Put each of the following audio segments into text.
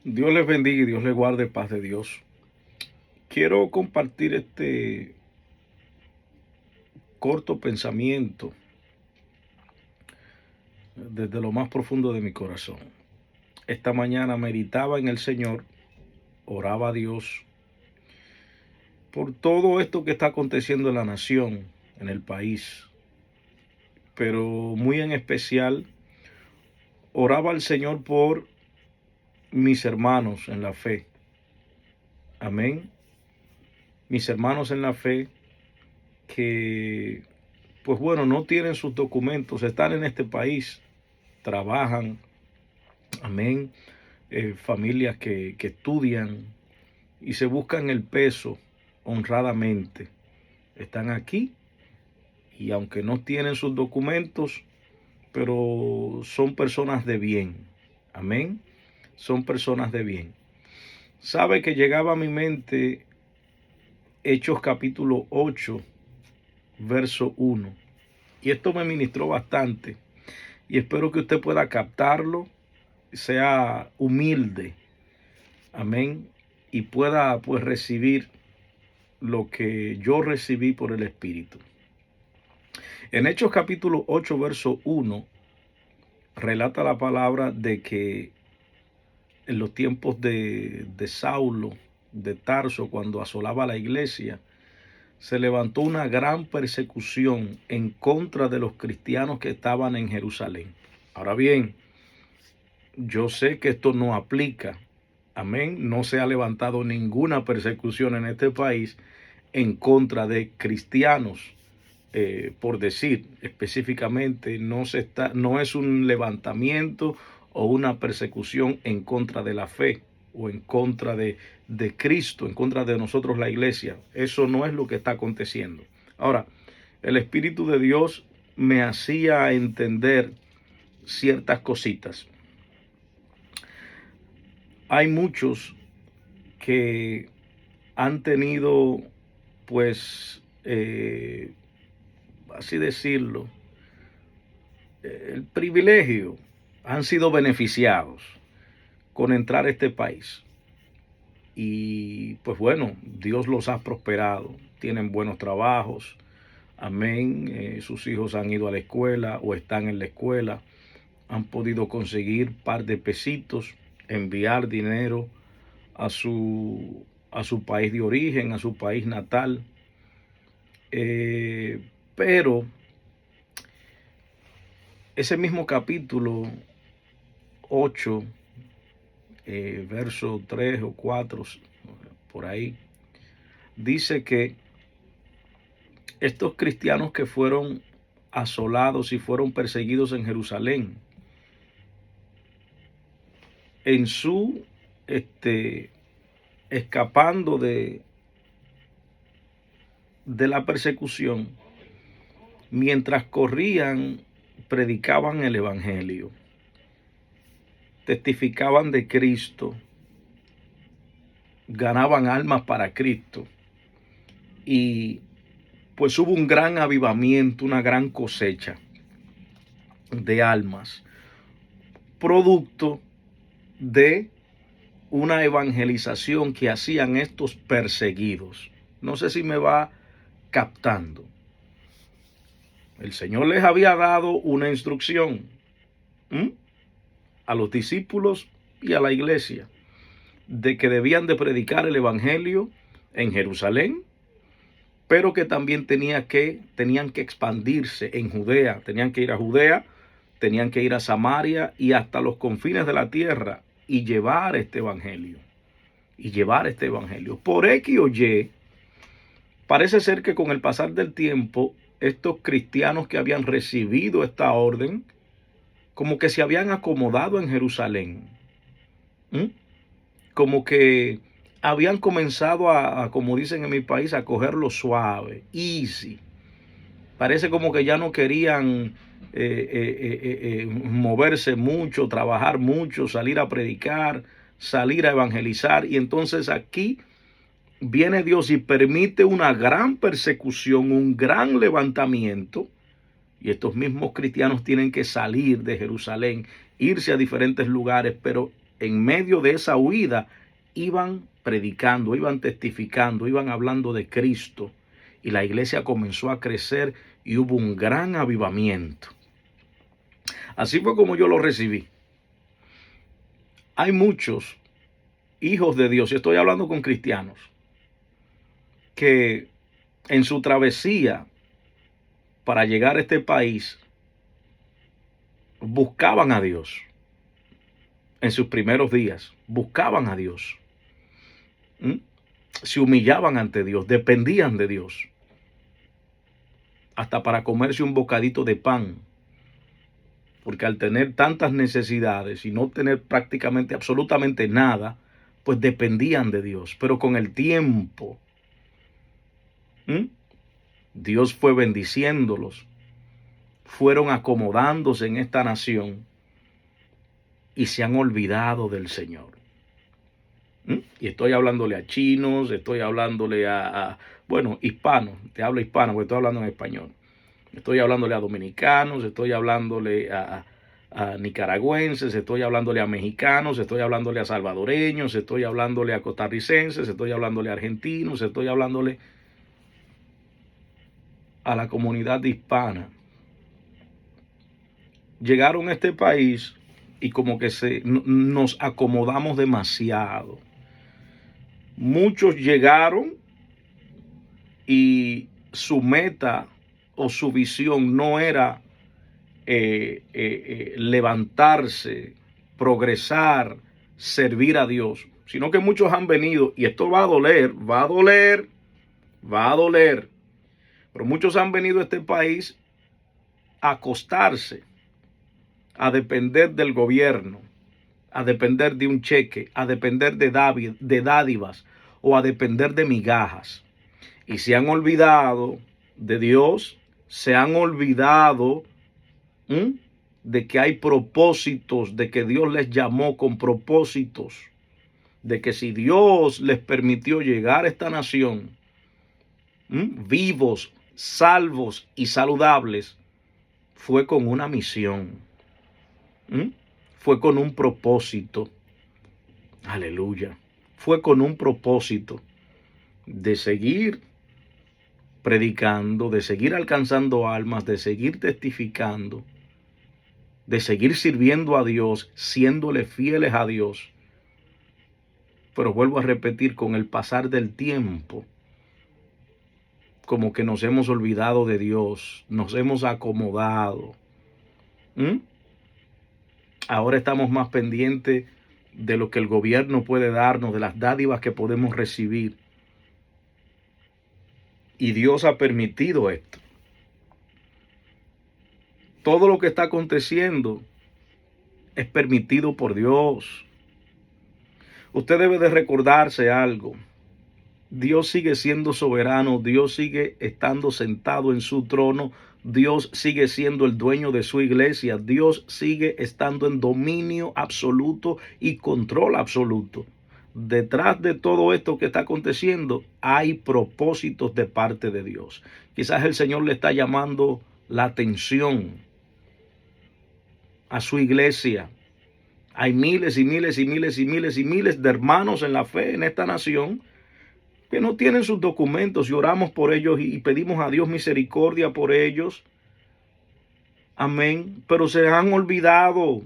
Dios les bendiga y Dios les guarde, paz de Dios. Quiero compartir este corto pensamiento desde lo más profundo de mi corazón. Esta mañana meditaba en el Señor, oraba a Dios por todo esto que está aconteciendo en la nación, en el país, pero muy en especial oraba al Señor por mis hermanos en la fe. Amén. Mis hermanos en la fe que, pues bueno, no tienen sus documentos, están en este país, trabajan, amén, familias que estudian y se buscan el peso honradamente. Están aquí y aunque no tienen sus documentos, pero son personas de bien, amén, son personas de bien. Sabe que llegaba a mi mente Hechos capítulo 8, verso 1. Y esto me ministró bastante. Y espero que usted pueda captarlo, sea humilde, amén, y pueda pues recibir lo que yo recibí por el Espíritu. En Hechos capítulo 8, verso 1, relata la palabra de que en los tiempos de Saulo, de Tarso, cuando asolaba la iglesia, se levantó una gran persecución en contra de los cristianos que estaban en Jerusalén. Ahora bien, yo sé que esto no aplica, amén, no se ha levantado ninguna persecución en este país en contra de cristianos, por decir específicamente, no es un levantamiento o una persecución en contra de la fe o en contra de Cristo, en contra de nosotros la iglesia. Eso no es lo que está aconteciendo. Ahora, el Espíritu de Dios me hacía entender ciertas cositas. Hay muchos que han tenido, pues, así decirlo, el privilegio, han sido beneficiados con entrar a este país. Y pues bueno, Dios los ha prosperado, tienen buenos trabajos, amén, sus hijos han ido a la escuela o están en la escuela, han podido conseguir par de pesitos, enviar dinero a su país de origen, a su país natal. Pero ese mismo capítulo 8, verso 3 o 4, por ahí, dice que estos cristianos que fueron asolados y fueron perseguidos en Jerusalén, en su escapando de la persecución, mientras corrían, predicaban el evangelio, testificaban de Cristo, ganaban almas para Cristo, y pues hubo un gran avivamiento, una gran cosecha de almas, producto de una evangelización que hacían estos perseguidos. No sé si me va captando. El Señor les había dado una instrucción a los discípulos y a la iglesia de que debían de predicar el evangelio en Jerusalén, pero que también tenían que expandirse en Judea, tenían que ir a Judea, tenían que ir a Samaria y hasta los confines de la tierra y llevar este evangelio. Por X o Y, parece ser que con el pasar del tiempo, estos cristianos que habían recibido esta orden, como que se habían acomodado en Jerusalén. Como que habían comenzado como dicen en mi país, a cogerlo suave, easy. Parece como que ya no querían moverse mucho, trabajar mucho, salir a predicar, salir a evangelizar. Y entonces aquí viene Dios y permite una gran persecución, un gran levantamiento. Y estos mismos cristianos tienen que salir de Jerusalén, irse a diferentes lugares, pero en medio de esa huida, iban predicando, iban testificando, iban hablando de Cristo. Y la iglesia comenzó a crecer y hubo un gran avivamiento. Así fue como yo lo recibí. Hay muchos hijos de Dios, y estoy hablando con cristianos, que en su travesía para llegar a este país buscaban a Dios. En sus primeros días buscaban a Dios. Se humillaban ante Dios, dependían de Dios. Hasta para comerse un bocadito de pan. Porque al tener tantas necesidades y no tener prácticamente absolutamente nada, pues dependían de Dios. Pero con el tiempo, Dios fue bendiciéndolos. Fueron acomodándose en esta nación y se han olvidado del Señor. Y estoy hablándole a chinos, estoy hablándole bueno, hispanos, te hablo hispano porque estoy hablando en español. Estoy hablándole a dominicanos, estoy hablándole a nicaragüenses, estoy hablándole a mexicanos, estoy hablándole a salvadoreños, estoy hablándole a costarricenses, estoy hablándole a argentinos, estoy hablándole a la comunidad hispana. Llegaron a este país y como que nos acomodamos demasiado. Muchos llegaron y su meta o su visión no era levantarse, progresar, servir a Dios, sino que muchos han venido, y esto va a doler, pero muchos han venido a este país a acostarse, a depender del gobierno, a depender de un cheque, a depender de dádivas o a depender de migajas. Y se han olvidado de Dios, se han olvidado de que hay propósitos, de que Dios les llamó con propósitos, de que si Dios les permitió llegar a esta nación vivos, salvos y saludables, fue con una misión, fue con un propósito. Aleluya. Fue con un propósito de seguir predicando, de seguir alcanzando almas, de seguir testificando, de seguir sirviendo a Dios, siéndole fieles a Dios. Pero vuelvo a repetir, con el pasar del tiempo, como que nos hemos olvidado de Dios, nos hemos acomodado. Ahora estamos más pendientes de lo que el gobierno puede darnos, de las dádivas que podemos recibir. Y Dios ha permitido esto. Todo lo que está aconteciendo es permitido por Dios. Usted debe de recordarse algo. Dios sigue siendo soberano, Dios sigue estando sentado en su trono, Dios sigue siendo el dueño de su iglesia, Dios sigue estando en dominio absoluto y control absoluto. Detrás de todo esto que está aconteciendo hay propósitos de parte de Dios. Quizás el Señor le está llamando la atención a su iglesia. Hay miles y miles y miles y miles y miles de hermanos en la fe en esta nación que no tienen sus documentos, y oramos por ellos y pedimos a Dios misericordia por ellos. Amén. Pero se han olvidado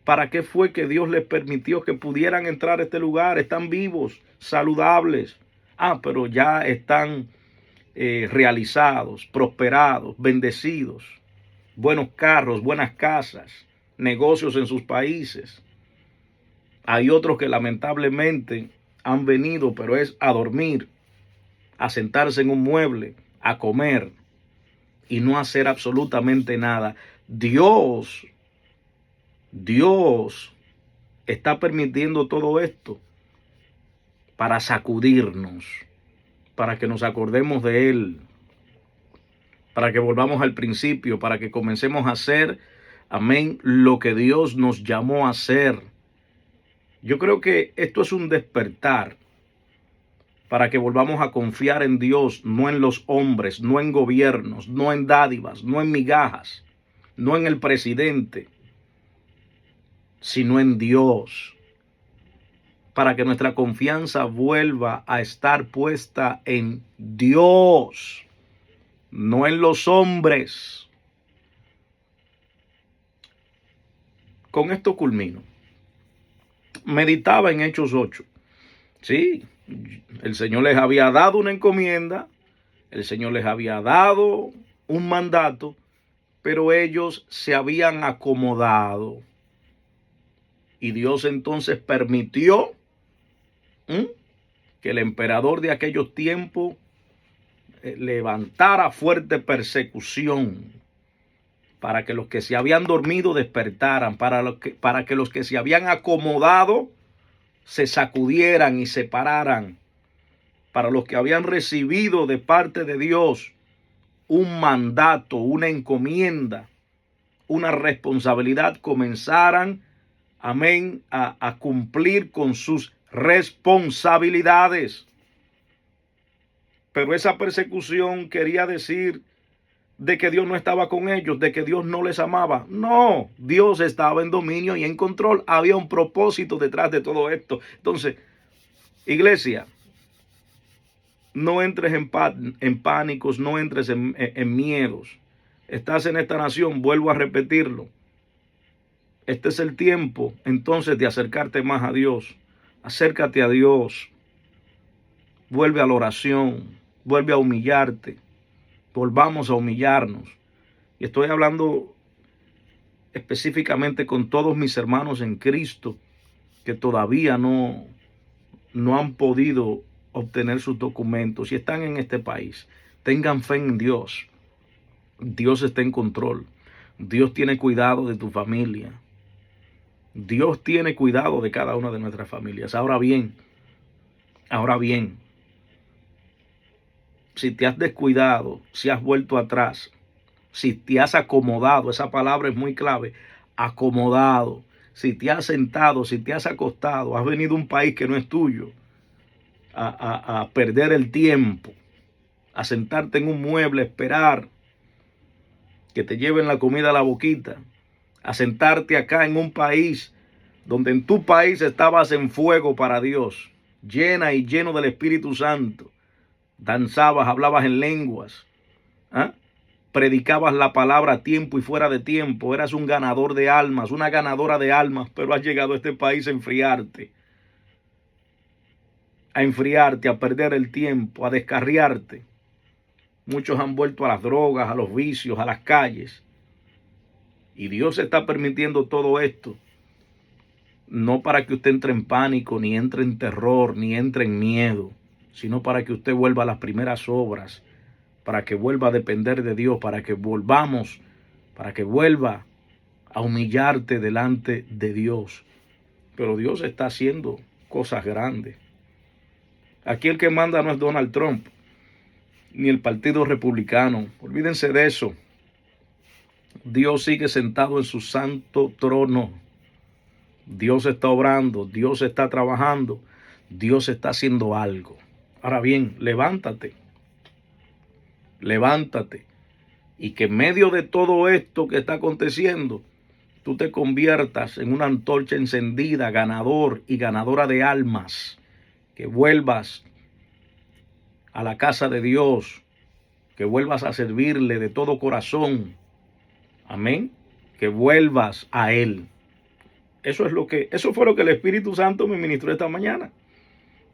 para qué fue que Dios les permitió que pudieran entrar a este lugar. Están vivos, saludables. Pero ya están realizados, prosperados, bendecidos. Buenos carros, buenas casas, negocios en sus países. Hay otros que lamentablemente han venido, pero es a dormir, a sentarse en un mueble, a comer y no hacer absolutamente nada. Dios está permitiendo todo esto para sacudirnos, para que nos acordemos de Él, para que volvamos al principio, para que comencemos a hacer, amén, lo que Dios nos llamó a hacer. Yo creo que esto es un despertar para que volvamos a confiar en Dios, no en los hombres, no en gobiernos, no en dádivas, no en migajas, no en el presidente, sino en Dios. para que nuestra confianza vuelva a estar puesta en Dios, no en los hombres. Con esto culmino. Meditaba en Hechos 8. Sí, el Señor les había dado una encomienda, el Señor les había dado un mandato, pero ellos se habían acomodado. Y Dios entonces permitió que el emperador de aquellos tiempos levantara fuerte persecución para que los que se habían dormido despertaran, para que los que se habían acomodado se sacudieran y se pararan, para los que habían recibido de parte de Dios un mandato, una encomienda, una responsabilidad, comenzaran, amén, a cumplir con sus responsabilidades. Pero esa persecución quería decir de que Dios no estaba con ellos, de que Dios no les amaba. No, Dios estaba en dominio y en control. Había un propósito detrás de todo esto. Entonces, iglesia, no entres en pánicos, no entres en miedos. Estás en esta nación, vuelvo a repetirlo. Este es el tiempo entonces de acercarte más a Dios. Acércate a Dios. Vuelve a la oración. Vuelve a humillarte. Volvamos a humillarnos. Y estoy hablando específicamente con todos mis hermanos en Cristo que todavía no han podido obtener sus documentos y están en este país. Tengan fe en Dios. Dios está en control. Dios tiene cuidado de tu familia. Dios tiene cuidado de cada una de nuestras familias. Ahora bien, si te has descuidado, si has vuelto atrás, si te has acomodado, esa palabra es muy clave, acomodado, si te has sentado, si te has acostado, has venido a un país que no es tuyo, a perder el tiempo, a sentarte en un mueble, a esperar que te lleven la comida a la boquita, a sentarte acá en un país donde en tu país estabas en fuego para Dios, llena y lleno del Espíritu Santo, danzabas, hablabas en lenguas, predicabas la palabra a tiempo y fuera de tiempo, eras un ganador de almas, una ganadora de almas, pero has llegado a este país a enfriarte, a perder el tiempo, a descarriarte. Muchos han vuelto a las drogas, a los vicios, a las calles. Y Dios está permitiendo todo esto, no para que usted entre en pánico, ni entre en terror, ni entre en miedo, sino para que usted vuelva a las primeras obras, para que vuelva a depender de Dios, para que vuelva a humillarte delante de Dios. Pero Dios está haciendo cosas grandes. Aquí el que manda no es Donald Trump, ni el Partido Republicano. Olvídense de eso. Dios sigue sentado en su santo trono. Dios está obrando, Dios está trabajando, Dios está haciendo algo. Ahora bien, levántate y que en medio de todo esto que está aconteciendo, tú te conviertas en una antorcha encendida, ganador y ganadora de almas, que vuelvas a la casa de Dios, que vuelvas a servirle de todo corazón. Amén. Que vuelvas a Él. Eso fue lo que el Espíritu Santo me ministró esta mañana.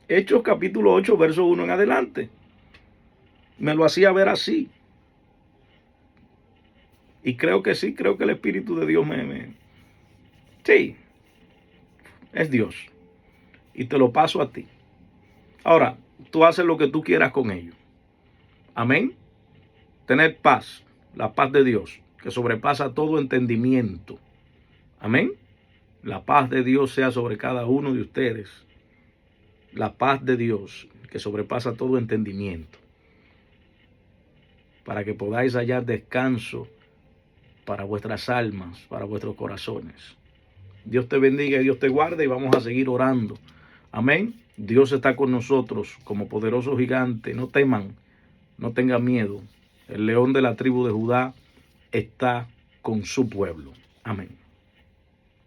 Hechos capítulo 8, verso 1 en adelante. Me lo hacía ver así. Y creo que sí, creo que el Espíritu de Dios Sí, es Dios. Y te lo paso a ti. Ahora, tú haces lo que tú quieras con ello. Amén. Tener paz, la paz de Dios, que sobrepasa todo entendimiento. Amén. La paz de Dios sea sobre cada uno de ustedes. La paz de Dios, que sobrepasa todo entendimiento. Para que podáis hallar descanso para vuestras almas, para vuestros corazones. Dios te bendiga y Dios te guarde y vamos a seguir orando. Amén. Dios está con nosotros como poderoso gigante. No teman, no tengan miedo. El león de la tribu de Judá está con su pueblo. Amén.